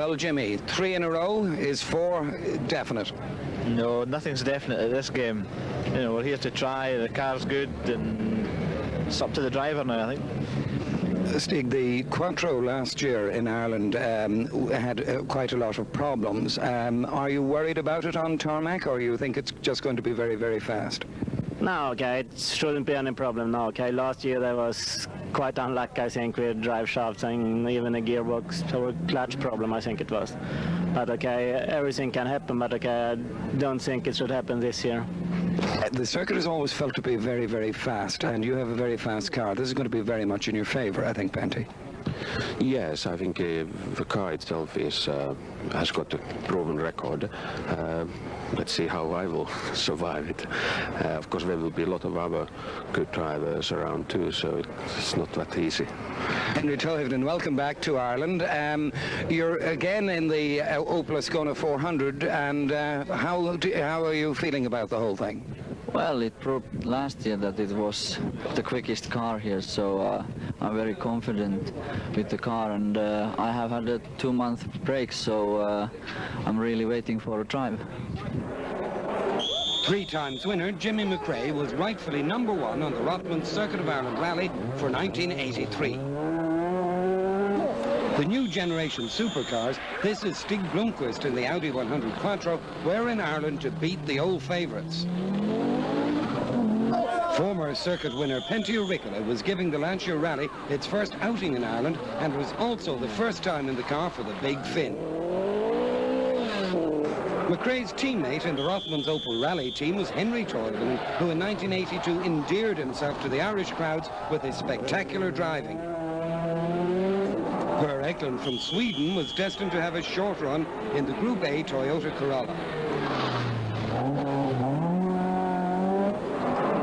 Well, Jimmy, 3 in a row, is 4 definite? No, nothing's definite at this game. You know, we're here to try, the car's good, and it's up to the driver now, I think. Stig, the Quattro last year in Ireland had quite a lot of problems. Are you worried about it on tarmac, or you think it's just going to be very, very fast? No, okay, it shouldn't be any problem now, okay. Last year there was quite unlucky, I think, with drive shafts and even a gearbox or a clutch problem, I think it was. But okay, everything can happen, but okay, I don't think it should happen this year. The circuit has always felt to be very, very fast, and you have a very fast car. This is going to be very much in your favour, I think, Bertie. Yes, I think the car itself has got a proven record. Let's see how I will survive it. Of course, there will be a lot of other good drivers around too, so it's not that easy. Henry Toivonen, welcome back to Ireland. You're again in the Opel Ascona 400, and how are you feeling about the whole thing? Well, it proved last year that it was the quickest car here, so I'm very confident with the car, and I have had a 2-month break, so I'm really waiting for a drive. 3 times winner Jimmy McRae was rightfully #1 on the Rothmans Circuit of Ireland Rally for 1983. The new generation supercars, this is Stig Blomqvist in the Audi 100 Quattro, were in Ireland to beat the old favourites. Former circuit winner Pentti Ricola was giving the Lancia Rally its first outing in Ireland and was also the first time in the car for the Big Fin. McRae's teammate in the Rothmans Opel Rally team was Henry Toivonen, who in 1982 endeared himself to the Irish crowds with his spectacular driving. Per Eklund from Sweden was destined to have a short run in the Group A Toyota Corolla.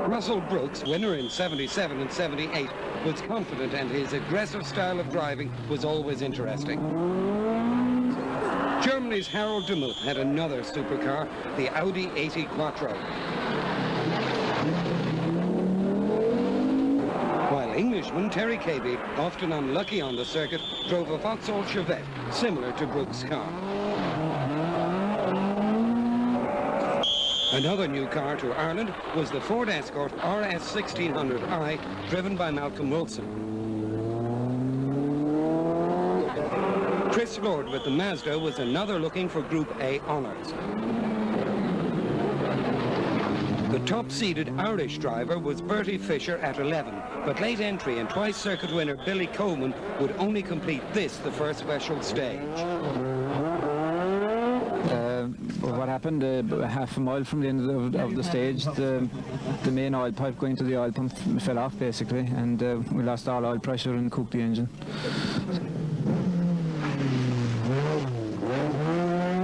Russell Brookes, winner in 77 and 78, was confident, and his aggressive style of driving was always interesting. Germany's Harold de Muth had another supercar, the Audi 80 Quattro. While Englishman Terry Cabey, often unlucky on the circuit, drove a Vauxhall Chevette, similar to Brookes' car. Another new car to Ireland was the Ford Escort RS 1600i, driven by Malcolm Wilson. Chris Lord with the Mazda was another looking for Group A honours. The top-seeded Irish driver was Bertie Fisher at 11, but late entry and twice circuit winner Billy Coleman would only complete this, the first special stage. What happened, half a mile from the end of the stage, the main oil pipe going to the oil pump fell off basically, and we lost all oil pressure and cooked the engine.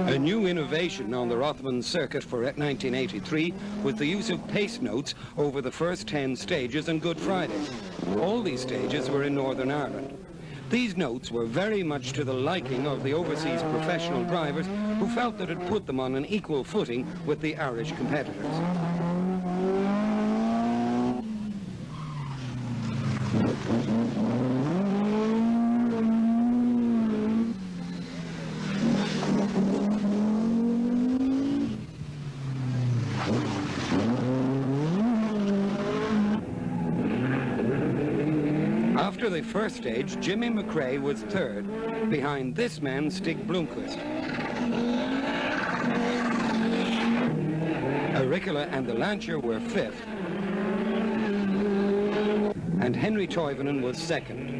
A new innovation on the Rothmans circuit for 1983 was the use of pace notes over the first 10 stages on Good Friday. All these stages were in Northern Ireland. These notes were very much to the liking of the overseas professional drivers who felt that it put them on an equal footing with the Irish competitors. After the first stage, Jimmy McRae was third, behind this man, Stig Blomqvist. Ricola and the Lancia were fifth, and Henry Toivonen was second.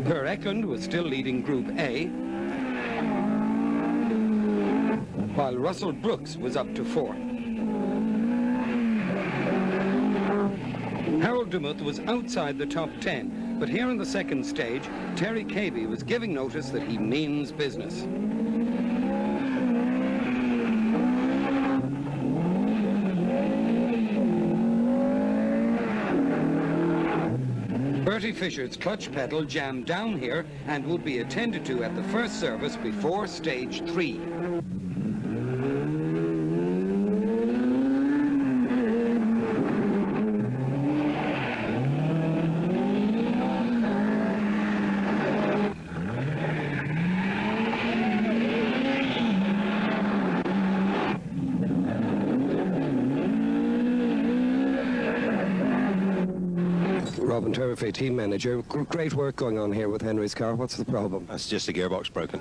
Per Eklund was still leading Group A, while Russell Brookes was up to fourth. Harold de Muth was outside the top 10, but here in the second stage, Terry Cabey was giving notice that he means business. Bertie Fisher's clutch pedal jammed down here and would be attended to at the first service before stage 3. Robin Turvey, team manager. Great work going on here with Henry's car. What's the problem? That's just the gearbox broken.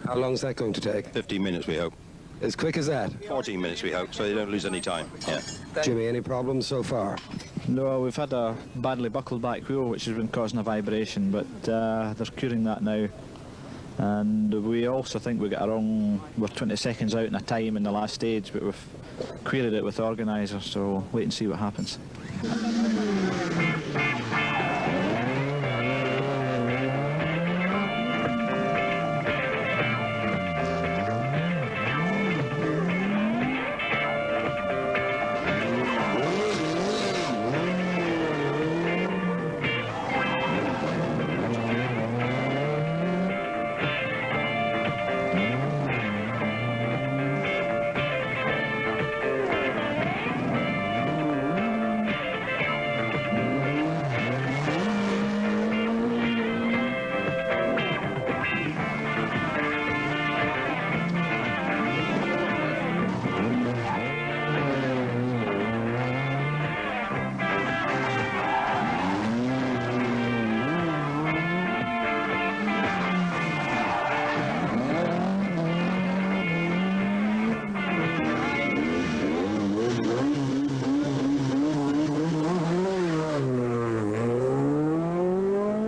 How long is that going to take? 15 minutes, we hope. As quick as that? 14 minutes, we hope, so you don't lose any time. Yeah. Jimmy, any problems so far? No, we've had a badly buckled back wheel which has been causing a vibration, but they're curing that now. And we also think we're 20 seconds out in a time in the last stage, but we've queried it with the organiser, so we'll wait and see what happens.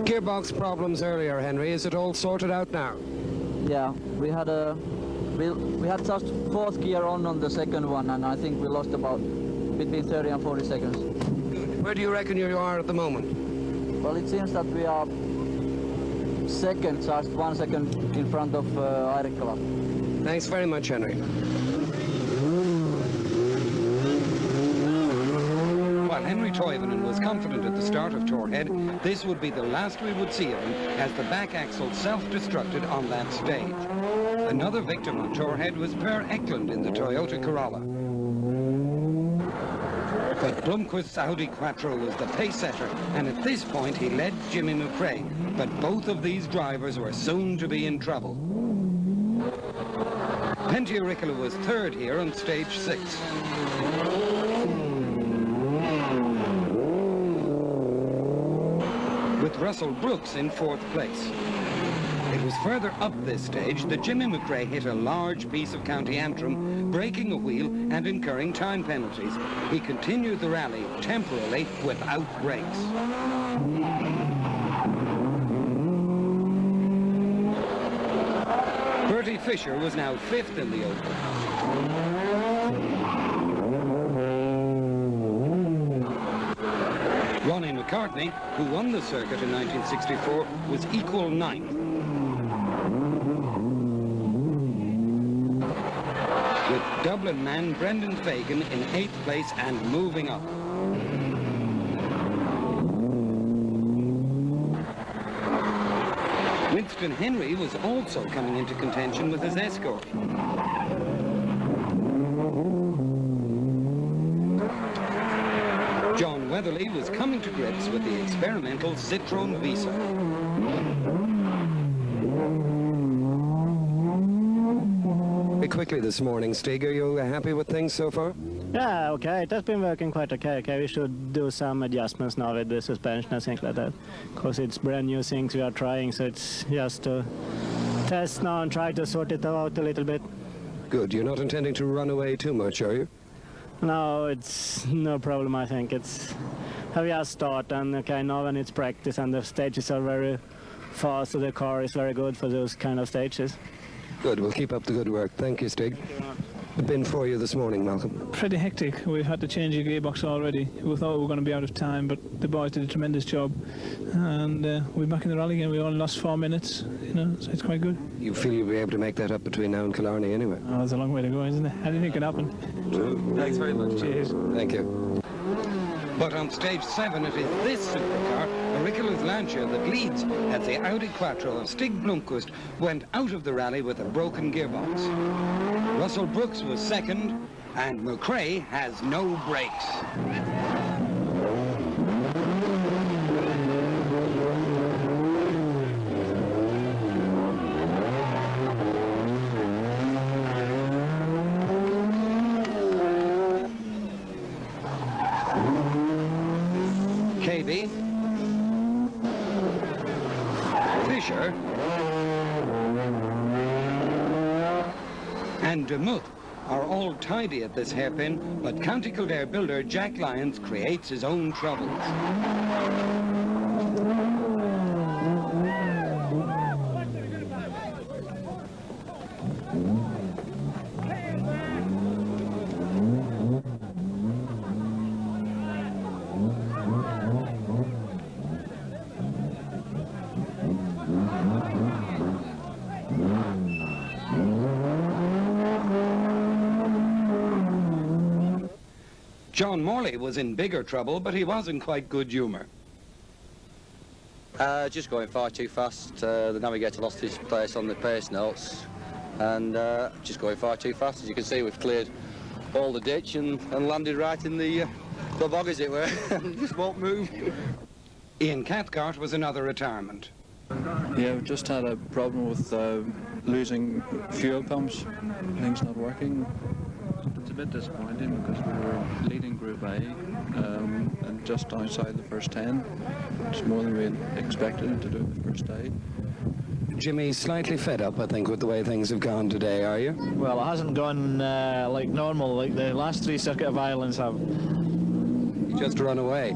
Gearbox problems earlier, Henry. Is it all sorted out now? Yeah, we had just fourth gear on the second one, and I think we lost about between 30 and 40 seconds. Good. Where do you reckon you are at the moment? Well, it seems that we are second, just 1 second in front of Carrignavar. Thanks very much, Henry. While Henry Toivonen was confident at the start of Torhead, this would be the last we would see of him as the back axle self-destructed on that stage. Another victim on Torhead was Per Eklund in the Toyota Corolla. But Blomqvist's Audi Quattro was the pace setter, and at this point he led Jimmy McRae, but both of these drivers were soon to be in trouble. Pentti Rikkilä was third here on stage 6. With Russell Brookes in fourth place. It was further up this stage that Jimmy McRae hit a large piece of County Antrim, breaking a wheel and incurring time penalties. He continued the rally temporarily without brakes. Bertie Fisher was now fifth in the Open. Ronnie McCartney, who won the circuit in 1964, was equal ninth. With Dublin man Brendan Fagan in 8th place and moving up. Winston Henry was also coming into contention with his escort. John Weatherly was coming to grips with the experimental Citroën Visa. Quickly this morning, Stig, are you happy with things so far? Yeah, okay, it has been working quite okay. We should do some adjustments now with the suspension and things like that, because it's brand new things we are trying, so it's just to test now and try to sort it out a little bit. Good. You're not intending to run away too much, are you? No, it's no problem, I think. It's how we just start, and okay, now when it's practice and the stages are very fast, so the car is very good for those kind of stages. Good, we'll keep up the good work. Thank you, Stig. What's been for you this morning, Malcolm? Pretty hectic. We've had to change the gearbox already. We thought we were going to be out of time, but the boys did a tremendous job. And we're back in the rally again. We only lost 4 minutes, so it's quite good. You feel you'll be able to make that up between now and Killarney anyway? Oh, there's a long way to go, isn't it? Anything can happen. Thanks very much. Cheers. Thank you. But on stage 7, it is this supercar, Rikkilå's Lancia, that leads as the Audi Quattro of Stig Blomqvist went out of the rally with a broken gearbox. Russell Brookes was second, and McRae has no brakes. Fisher and Demuth are all tidy at this hairpin, but County Kildare builder Jack Lyons creates his own troubles. John Morley was in bigger trouble, but he was in quite good humour. Just going far too fast. The navigator lost his place on the pace notes, and just going far too fast. As you can see, we've cleared all the ditch and landed right in the bog, as it were. Just won't move. Ian Cathcart was another retirement. Yeah, we've just had a problem with losing fuel pumps. Things not working. It's a bit disappointing because we were leading Group A and just outside the first 10. It's more than we expected to do the first day. Jimmy, slightly fed up, I think, with the way things have gone today, are you? Well, it hasn't gone like normal, like the last 3 Circuit of Irelands have. You just run away.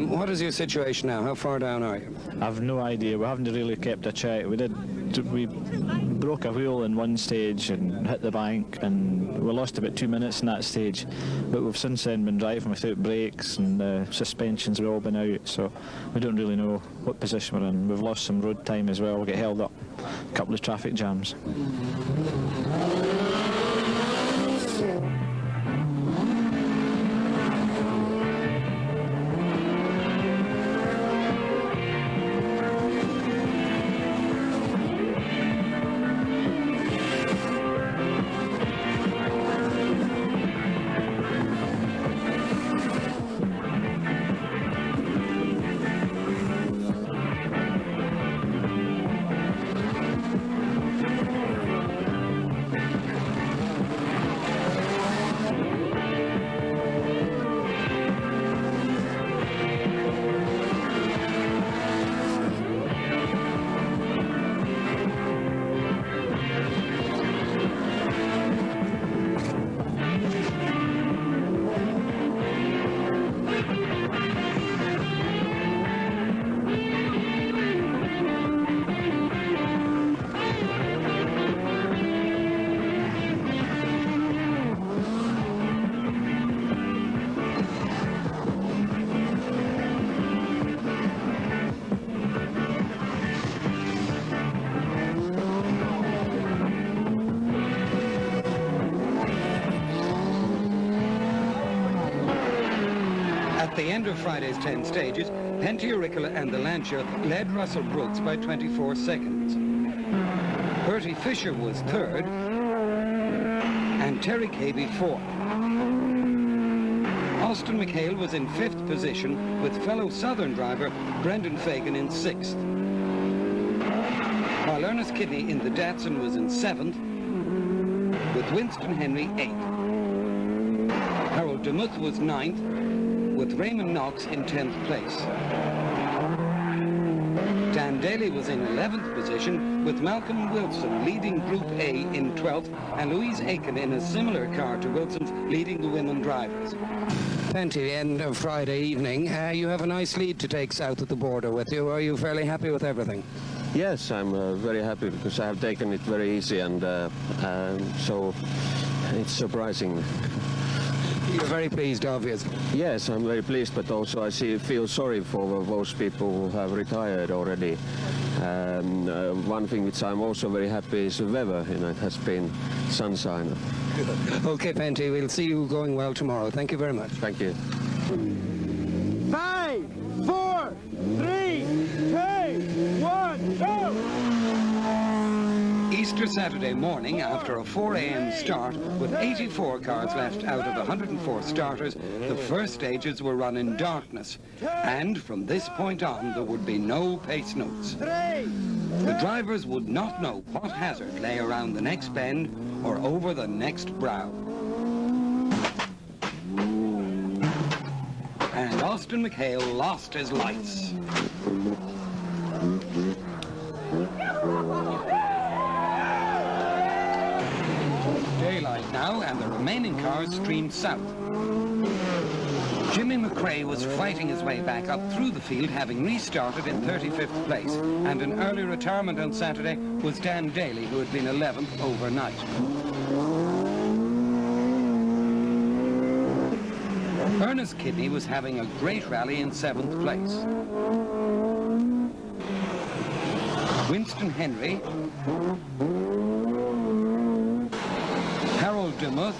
What is your situation now? How far down are you? I've no idea. We haven't really kept a check. We broke a wheel in one stage and hit the bank, and we lost about 2 minutes in that stage. But we've since then been driving without brakes, and the suspensions have all been out, so we don't really know what position we're in. We've lost some road time as well. We get held up, a couple of traffic jams. At the end of Friday's 10 stages, Penty Auricola and the Lancia led Russell Brookes by 24 seconds. Bertie Fisher was third, and Terry Cabey fourth. Austin McHale was in fifth position, with fellow Southern driver Brendan Fagan in sixth. While Ernest Kidney in the Datsun was in seventh, with Winston Henry eighth. Harold Demuth was ninth, with Raymond Knox in 10th place. Dan Daly was in 11th position, with Malcolm Wilson leading Group A in 12th, and Louise Aiken in a similar car to Wilson's leading the women drivers. Penty, end of Friday evening. You have a nice lead to take south of the border with you. Are you fairly happy with everything? Yes, I'm very happy because I have taken it very easy, and so it's surprising. You're very pleased, obviously. Yes, I'm very pleased, but also I feel sorry for those people who have retired already. One thing which I'm also very happy is the weather. You know, it has been sunshine. Okay, Penty, we'll see you going well tomorrow. Thank you very much. Thank you. 5, 4, 3, 2, 1, go! Easter Saturday morning, after a 4 a.m. start, with 84 cars left out of 104 starters, the first stages were run in darkness. And from this point on, there would be no pace notes. The drivers would not know what hazard lay around the next bend or over the next brow. And Austin McHale lost his lights. remaining cars streamed south. Jimmy McRae was fighting his way back up through the field, having restarted in 35th place. And an early retirement on Saturday was Dan Daly, who had been 11th overnight. Ernest Kidney was having a great rally in 7th place. Winston Henry, Harold Demuth,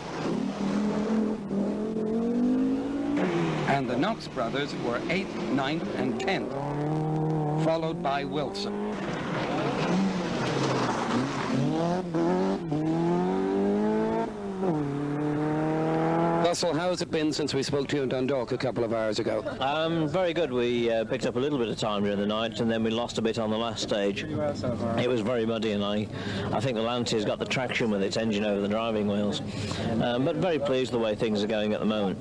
and the Knox brothers were 8th, 9th, and 10th, followed by Wilson. Russell, how has it been since we spoke to you in Dundalk a couple of hours ago? Very good. We picked up a little bit of time during the night, and then we lost a bit on the last stage. It was very muddy, and I think the Lancier's got the traction with its engine over the driving wheels. But very pleased the way things are going at the moment.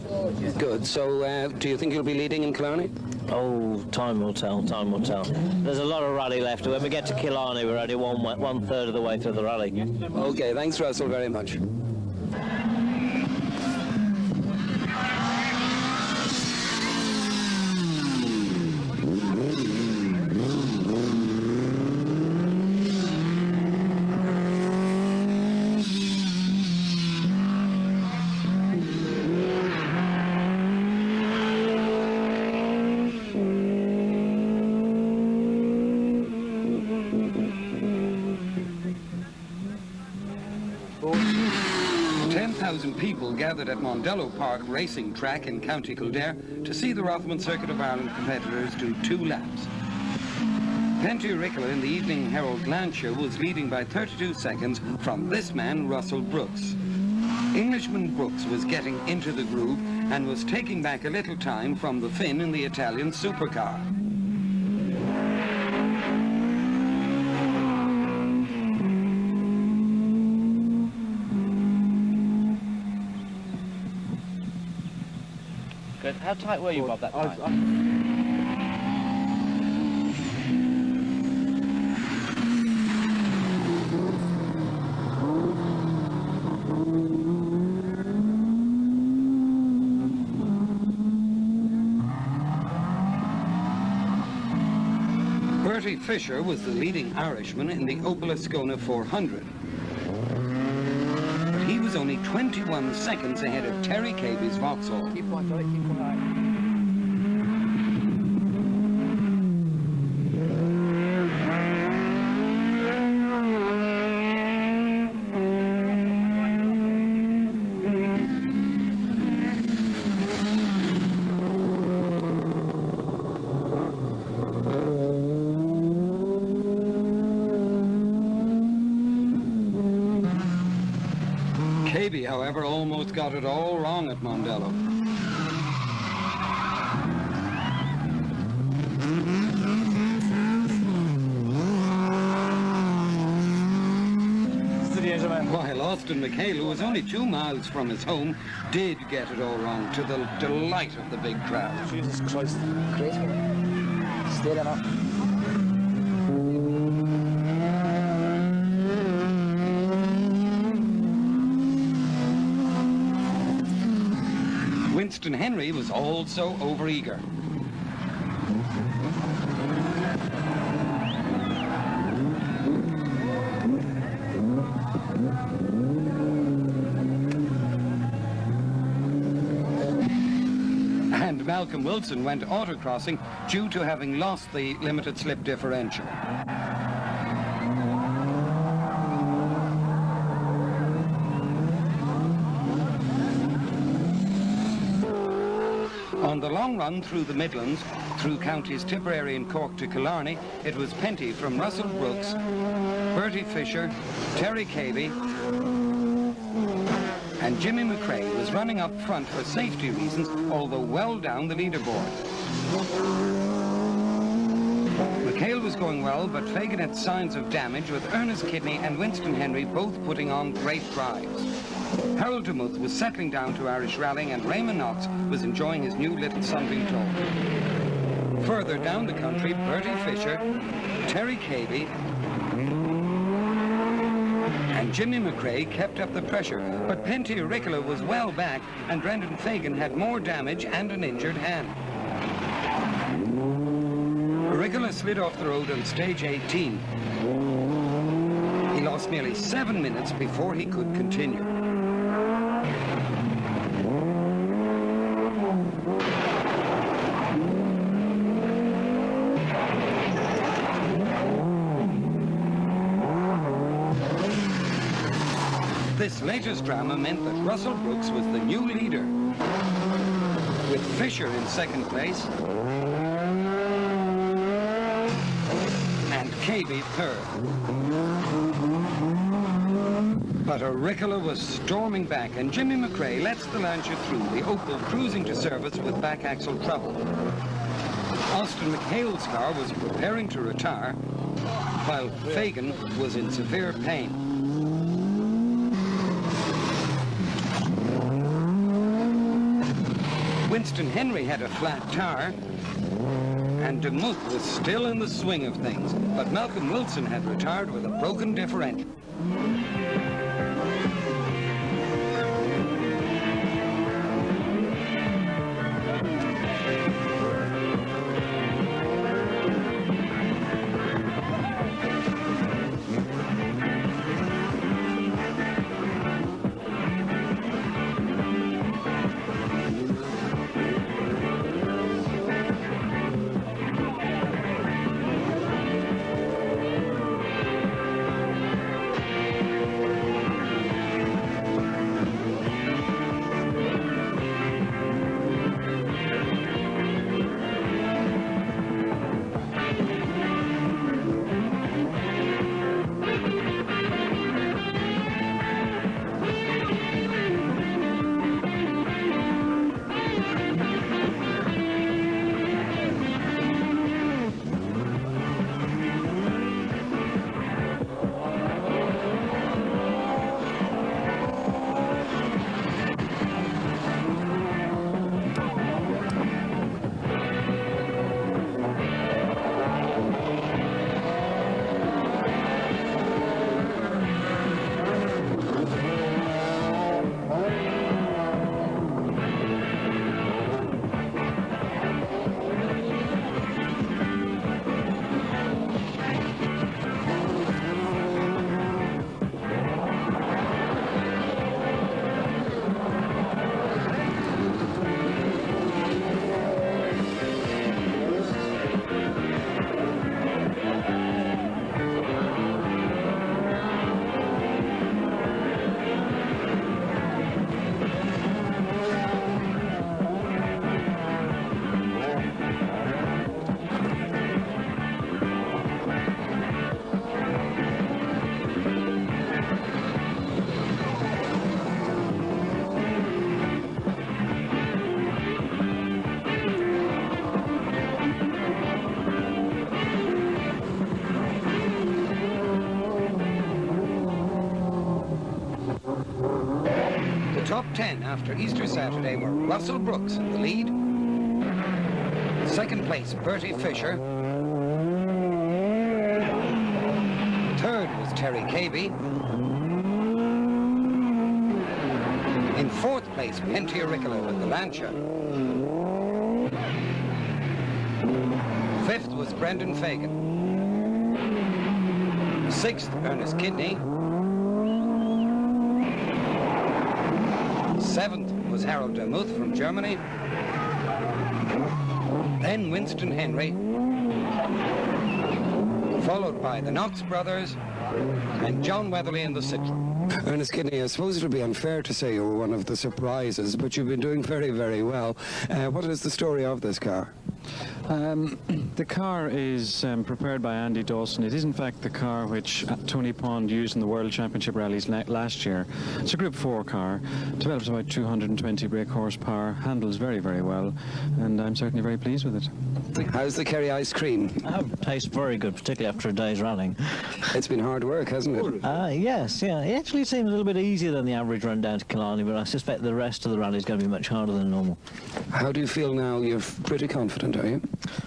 Good. So, do you think you'll be leading in Killarney? Oh, time will tell, time will tell. There's a lot of rally left. When we get to Killarney, we're only one third of the way through the rally. Okay, thanks, Russell, very much. People gathered at Mondello Park Racing Track in County Kildare to see the Rotherham Circuit of Ireland competitors do 2 laps. Penty Ricola in the Evening Herald Lancashire was leading by 32 seconds from this man, Russell Brookes. Englishman Brookes was getting into the groove and was taking back a little time from the Finn in the Italian supercar. Good. How tight were you, Bob, that time? Bertie Fisher was the leading Irishman in the Opel Ascona 400. He was only 21 seconds ahead of Terry Cavy's Vauxhall. Keep on, Joey, keep on. Cavey, however, almost got it all wrong at Mondello. While Austin McHale, who was only 2 miles from his home, did get it all wrong, to the delight of the big crowd. Jesus Christ. Great. Stay there now. Winston Henry was also overeager. And Malcolm Wilson went autocrossing due to having lost the limited slip differential. On the long run through the Midlands, through counties Tipperary and Cork to Killarney, it was Penty from Russell Brookes, Bertie Fisher, Terry Cavey, and Jimmy McRae was running up front for safety reasons, although well down the leaderboard. McHale was going well, but Fagan had signs of damage, with Ernest Kidney and Winston Henry both putting on great drives. Harold Demuth was settling down to Irish rallying, and Raymond Knox was enjoying his new little Sunbeam tow. Further down the country, Bertie Fisher, Terry Cavey, and and Jimmy McRae kept up the pressure, but Penty Ricola was well back, and Brendan Fagan had more damage and an injured hand. Ricola slid off the road on stage 18. He lost nearly 7 minutes before he could continue. This latest drama meant that Russell Brookes was the new leader, with Fisher in second place and Cabey third. But Ricola was storming back, and Jimmy McRae lets the Lancia through, the Opel cruising to service with back axle trouble. Austin McHale's car was preparing to retire, while Fagan was in severe pain. Winston Henry had a flat tire, and DeMuth was still in the swing of things, but Malcolm Wilson had retired with a broken differential. Top 10 after Easter Saturday were Russell Brookes in the lead, second place Bertie Fisher, third was Terry Cabey, in fourth place Penty Ricola with the Lancia, fifth was Brendan Fagan, sixth Ernest Kidney, seventh was Harold DeMuth from Germany, then Winston Henry, followed by the Knox brothers and John Weatherly in the Citroen. Ernest Kidney, I suppose it would be unfair to say you were one of the surprises, but you've been doing very, very well. What is the story of this car? The car is prepared by Andy Dawson. It is in fact the car which Tony Pond used in the World Championship rallies last year. It's a Group 4 car, develops about 220 brake horsepower, handles very, very well, and I'm certainly very pleased with it. How's the Kerry ice cream? Tastes very good, particularly after a day's rallying. It's been hard work, hasn't it? Yes, yeah. It actually seems a little bit easier than the average run down to Killarney, but I suspect the rest of the rally is going to be much harder than normal. How do you feel now? You're pretty confident, are you?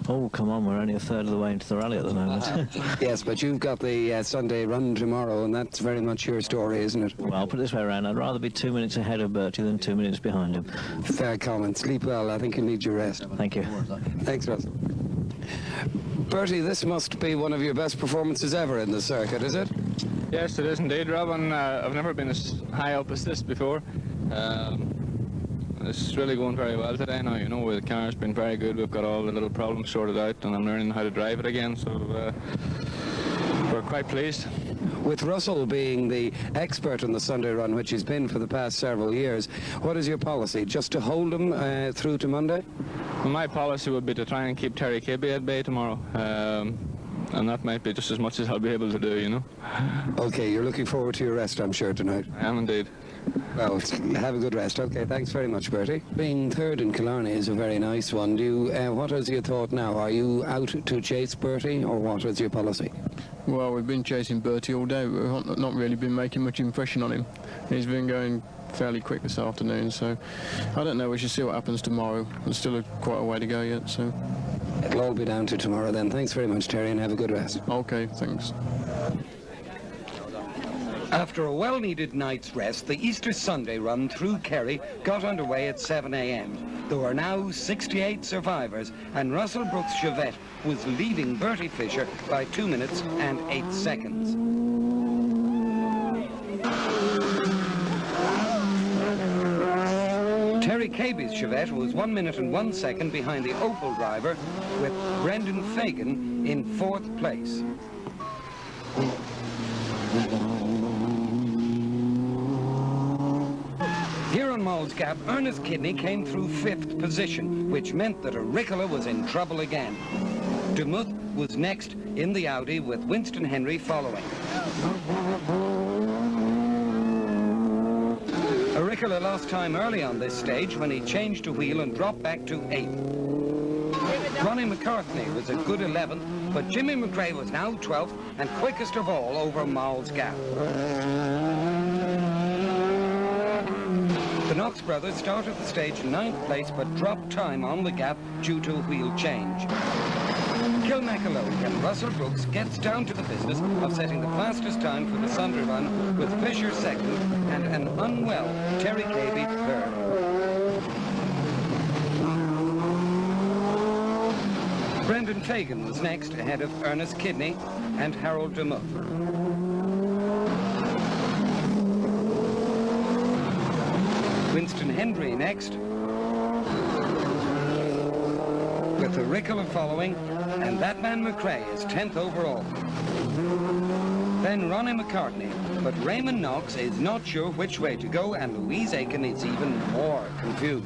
Oh, come on, we're only a third of the way into the rally at the moment. Yes, but you've got the Sunday run tomorrow, and that's very much your story, isn't it? Well, I'll put it this way around. I'd rather be 2 minutes ahead of Bertie than 2 minutes behind him. Fair comment. Sleep well. I think you need your rest. Thank you. Thanks, Russell. Bertie, this must be one of your best performances ever in the circuit, is it? Yes, it is indeed, Robin. I've never been as high up as this before. It's really going very well today now. You know, the car's been very good. We've got all the little problems sorted out, and I'm learning how to drive it again, so we're quite pleased. With Russell being the expert on the Sunday run, which he's been for the past several years, what is your policy? Just to hold him through to Monday? Well, my policy would be to try and keep Terry Kibbe at bay tomorrow. And that might be just as much as I'll be able to do, you know. Okay, you're looking forward to your rest, I'm sure, tonight. I am indeed. Well, have a good rest. Okay, thanks very much, Bertie. Being third in Killarney is a very nice one. What is your thought now? Are you out to chase Bertie, or what is your policy? Well, we've been chasing Bertie all day. We've not really been making much impression on him. He's been going fairly quick this afternoon, so I don't know. We should see what happens tomorrow. There's still quite a way to go yet, so... It'll all be down to tomorrow then. Thanks very much, Terry, and have a good rest. Okay, thanks. After a well-needed night's rest, the Easter Sunday run through Kerry got underway at 7 a.m. There were now 68 survivors, and Russell Brookes' Chevette was leading Bertie Fisher by 2 minutes and 8 seconds. Terry Kibbe's Chevette was 1 minute and 1 second behind the Opel driver, with Brendan Fagan in 4th place. Here on Moll's Gap, Ernest Kidney came through 5th position, which meant that Auricola was in trouble again. Demuth was next in the Audi, with Winston Henry following. Auricola lost time early on this stage when he changed a wheel and dropped back to 8th. Ronnie McCartney was a good 11th, but Jimmy McRae was now 12th and quickest of all over Moll's Gap. The Knox brothers started the stage in 9th place but dropped time on the gap due to a wheel change. Kilmacalogue and Russell Brookes gets down to the business of setting the fastest time for the Sunday run, with Fisher 2nd and an unwell Terry Kibbe 3rd. Brendan Fagan was next, ahead of Ernest Kidney and Harold Demuth. Winston Henry next, with Auricola following, and that man McRae is 10th overall. Then Ronnie McCartney, but Raymond Knox is not sure which way to go, and Louise Aiken is even more confused.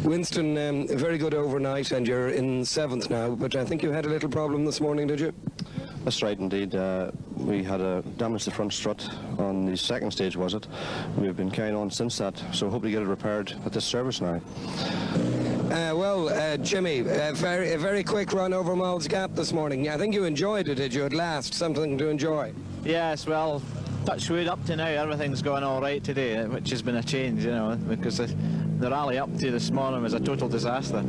Winston, very good overnight, and you're in 7th now, but I think you had a little problem this morning, did you? That's right, indeed. We had a damage to the front strut on the 2nd stage, was it? We've been carrying on since that, so hope to get it repaired at this service now. Jimmy, a very quick run over Moll's Gap this morning. I think you enjoyed it, did you, at last? Something to enjoy. Yes, well, touch wood, up to now everything's going all right today, which has been a change, you know, because the rally up to this morning was a total disaster.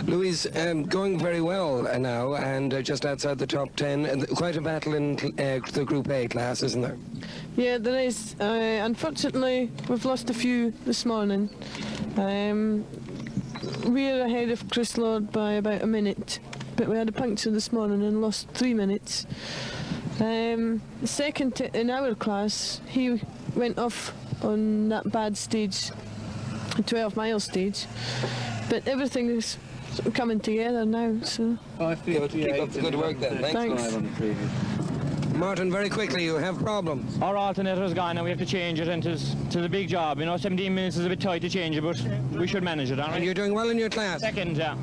Louise, going very well now, and just outside the top 10. And quite a battle in the Group A class, isn't there? Yeah, there is. Unfortunately, we've lost a few this morning. We're ahead of Chris Lord by about a minute, but we had a puncture this morning and lost 3 minutes. The second in our class, he went off on that bad stage, a 12-mile stage, but everything is coming together now. So keep up the good work then. Thanks. Martin, very quickly, you have problems. Our alternator's gone and we have to change it into the big job. You know, 17 minutes is a bit tight to change it, but we should manage it, all right? And you're doing well in your class? Second, yeah.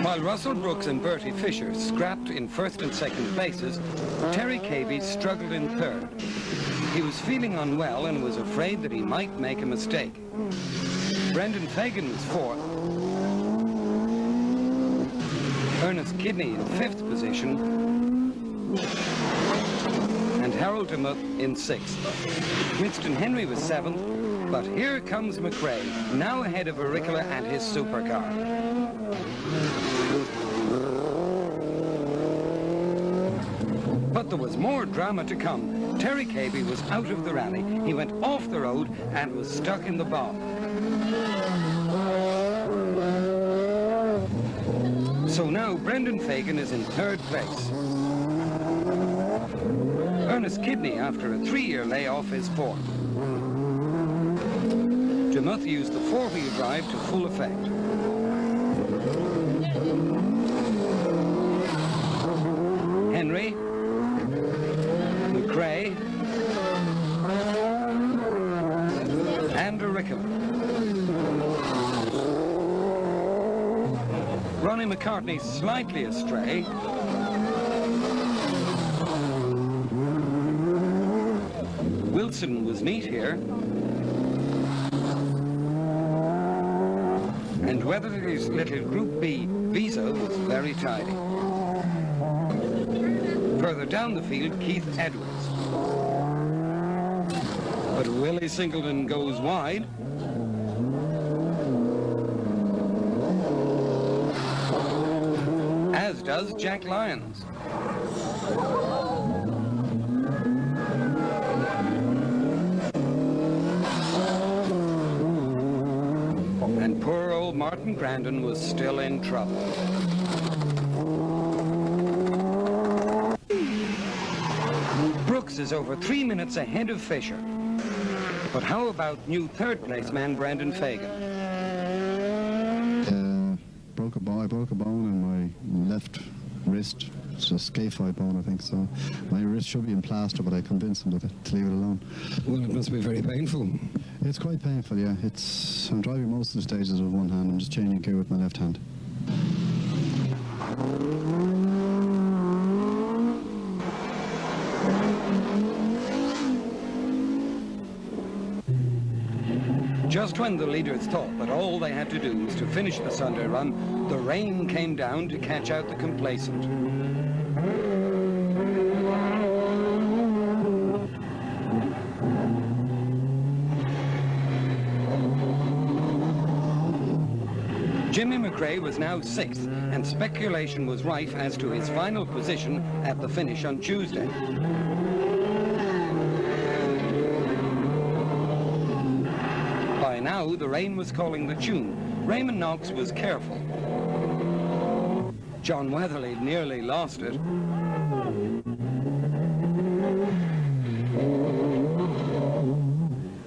While Russell Brookes and Bertie Fisher scrapped in first and second places, Terry Cavey struggled in third. He was feeling unwell and was afraid that he might make a mistake. Brendan Fagan was fourth. Ernest Kidney in fifth position. And Harold DeMuth in sixth. Winston Henry was seventh, but here comes McRae, now ahead of Auricola and his supercar. But there was more drama to come. Terry Cavey was out of the rally. He went off the road and was stuck in the bog. So now Brendan Fagan is in third place. Ernest Kidney, after a 3-year layoff, is fourth. DeMuth used the four-wheel drive to full effect. Henry, McRae, and Auricola. Ronnie McCartney slightly astray. Wilson was neat here. And Weatherly's little Group B Visa was very tidy. Further down the field, Keith Edwards. But Willie Singleton goes wide. As does Jack Lyons. And poor old Martin Grandin was still in trouble. Brookes is over 3 minutes ahead of Fisher. But how about new third-place man Brendan Fagan? I broke a bone in my left wrist. It's a scaphoid bone, I think, so my wrist should be in plaster, but I convinced him to leave it alone. Well, it must be very painful. It's quite painful, yeah. I'm driving most of the stages with one hand. I'm just changing gear with my left hand. Just when the leaders thought that all they had to do was to finish the Sunday run, the rain came down to catch out the complacent. Jimmy McRae was now sixth, and speculation was rife as to his final position at the finish on Tuesday. By now, the rain was calling the tune. Raymond Knox was careful. John Weatherly nearly lost it.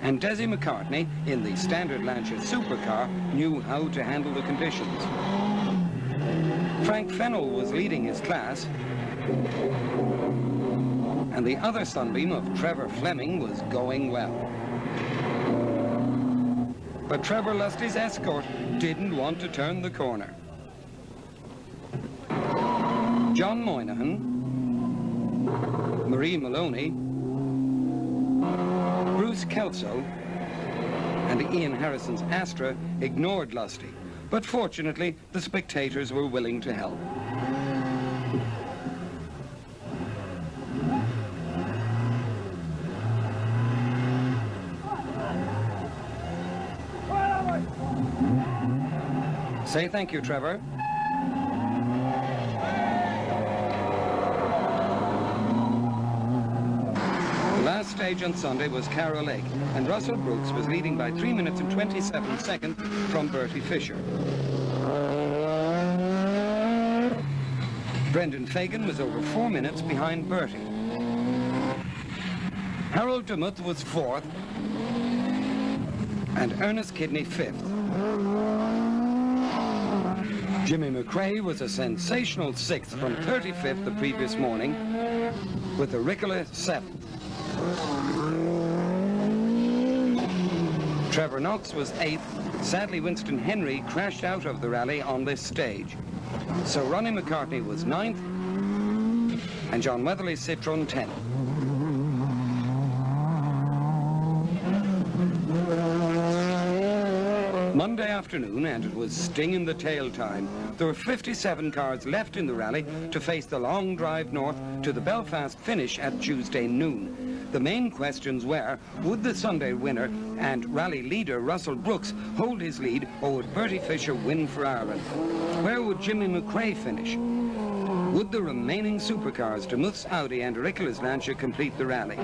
And Desi McCartney, in the standard Lancia supercar, knew how to handle the conditions. Frank Fennell was leading his class, and the other sunbeam of Trevor Fleming was going well. But Trevor Lusty's escort didn't want to turn the corner. John Moynihan, Marie Maloney, Bruce Kelso, and Ian Harrison's Astra ignored Lusty, but fortunately the spectators were willing to help. Say thank you, Trevor. The last stage on Sunday was Carroll Lake, and Russell Brookes was leading by 3 minutes and 27 seconds from Bertie Fisher. Brendan Fagan was over 4 minutes behind Bertie. Harold Demuth was 4th, and Ernest Kidney 5th. Jimmy McRae was a sensational 6th from 35th the previous morning, with the Ricola 7th. Trevor Knox was 8th. Sadly, Winston Henry crashed out of the rally on this stage. So Ronnie McCartney was 9th, and John Weatherly Citron 10th. Monday afternoon, and it was sting in the tail time. There were 57 cars left in the rally to face the long drive north to the Belfast finish at Tuesday noon. The main questions were, would the Sunday winner and rally leader Russell Brookes hold his lead, or would Bertie Fisher win for Ireland? Where would Jimmy McRae finish? Would the remaining supercars, Demuth's Audi and Ricola's Lancia, complete the rally?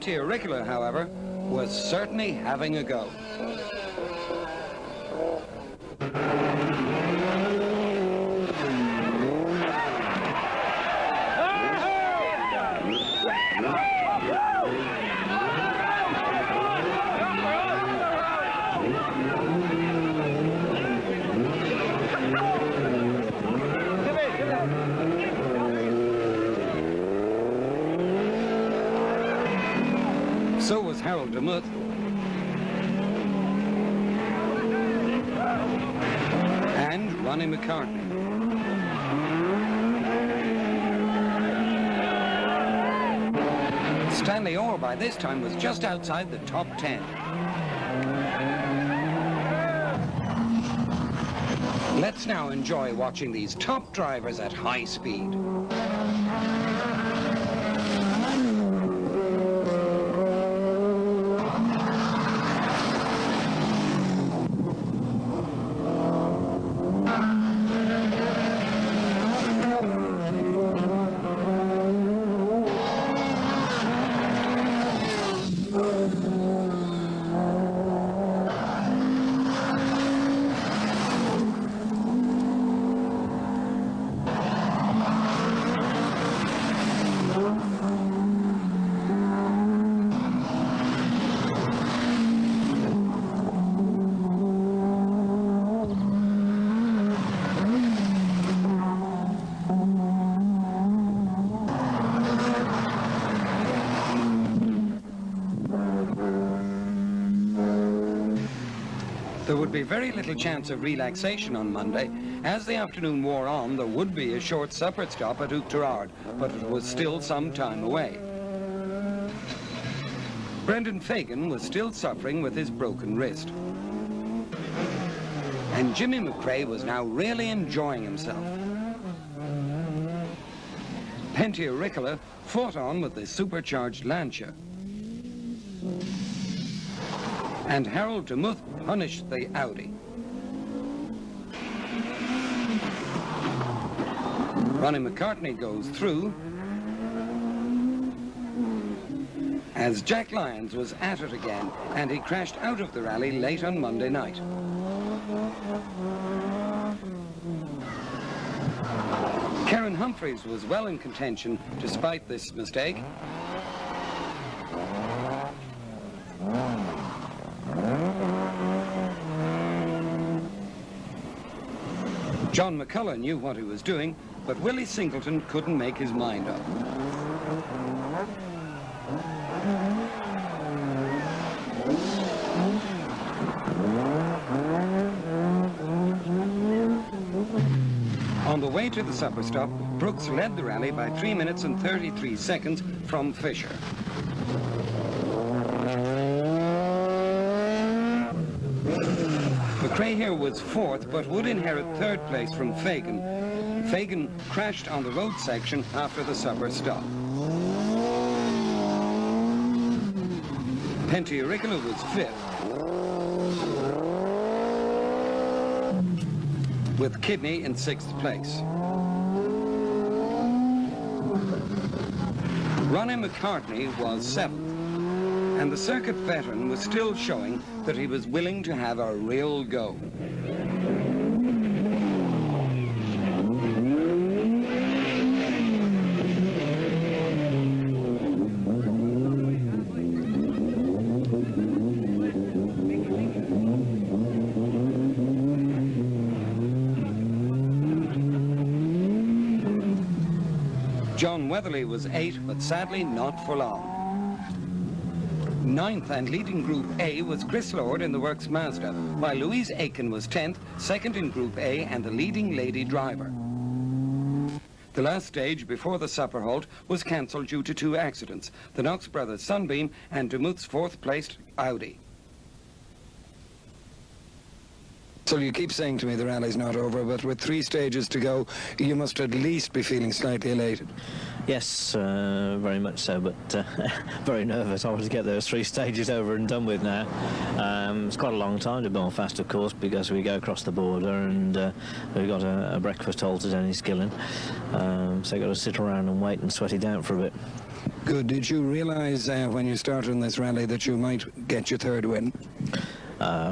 Ricola, however, was certainly having a go. So was Harold Demuth. And Ronnie McCartney. Stanley Orr by this time was just outside the top 10. Let's now enjoy watching these top drivers at high speed. There would be very little chance of relaxation on Monday. As the afternoon wore on, there would be a short supper stop at Oughterard, but it was still some time away. Brendan Fagan was still suffering with his broken wrist. And Jimmy McRae was now really enjoying himself. Pentia Ricola fought on with the supercharged Lancia. And Harold Demuth punished the Audi. Ronnie McCartney goes through as Jack Lyons was at it again, and he crashed out of the rally late on Monday night. Karen Humphreys was well in contention despite this mistake. John McCullough knew what he was doing, but Willie Singleton couldn't make his mind up. way to the supper stop, Brookes led the rally by 3 minutes and 33 seconds from Fisher. McRae here was fourth, but would inherit third place from Fagan. Fagan crashed on the road section after the supper stop. Penty was fifth, with Kidney in sixth place. Ronnie McCartney was seventh, and the circuit veteran was still showing that he was willing to have a real go. John Weatherly was 8, but sadly not for long. Ninth and leading Group A was Chris Lord in the Works Mazda, while Louise Aiken was 10th, second in Group A and the leading lady driver. The last stage before the supper halt was cancelled due to 2 accidents, the Knox Brothers Sunbeam and Demuth's 4th-placed Audi. So you keep saying to me the rally's not over, but with 3 stages to go, you must at least be feeling slightly elated. Yes, very much so, but very nervous. I want to get those 3 stages over and done with now. It's quite a long time to Belfast, of course, because we go across the border and we've got a breakfast halt at Enniskillen. So I've got to sit around and wait and sweat it out for a bit. Good. Did you realise when you started in this rally that you might get your 3rd win?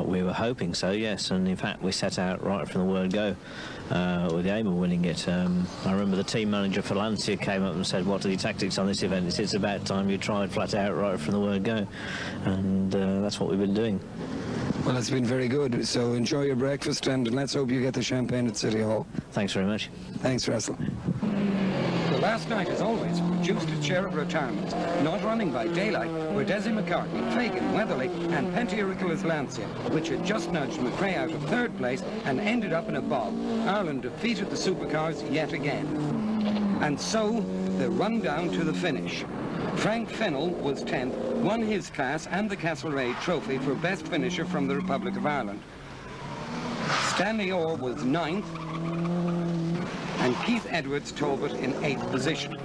We were hoping so, yes, and in fact we set out right from the word go with the aim of winning it. I remember the team manager for Lancia came up and said, what are the tactics on this event? It's about time you tried flat out right from the word go, and that's what we've been doing. Well, it's been very good, so enjoy your breakfast and let's hope you get the champagne at City Hall. Thanks very much. Thanks, Russell. The last night, as always, produced its share of retirements. Not running by daylight were Desi McCartney, Fagan, Weatherly and Penty Lancia, which had just nudged McRae out of 3rd place and ended up in a bob. Ireland defeated the supercars yet again. And so, the run down to the finish. Frank Fennell was 10th, won his class and the Castlereagh Trophy for Best Finisher from the Republic of Ireland. Stanley Orr was 9th, and Keith Edwards Talbot in 8th position.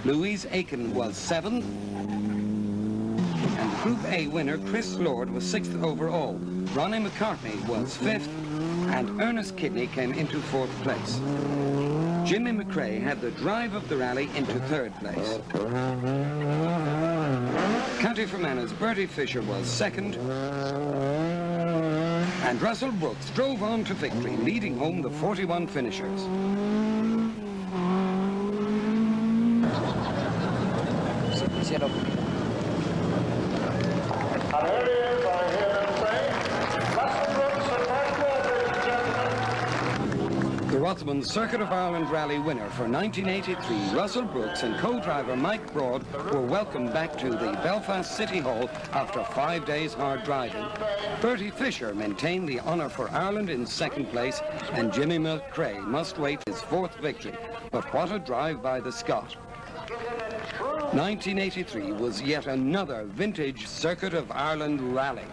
Louise Aiken was 7th, and the Group A winner Chris Lord was 6th overall. Ronnie McCartney was 5th, and Ernest Kidney came into 4th place. Jimmy McRae had the drive of the rally into 3rd place. County Fermanagh's Bertie Fisher was 2nd, and Russell Brookes drove on to victory, leading home the 41 finishers. The Rothmans Circuit of Ireland Rally winner for 1983, Russell Brookes, and co-driver Mike Broad were welcomed back to the Belfast City Hall after 5 days hard driving. Bertie Fisher maintained the honour for Ireland in 2nd place, and Jimmy McRae must wait his 4th victory. But what a drive by the Scot. 1983 was yet another vintage Circuit of Ireland rally.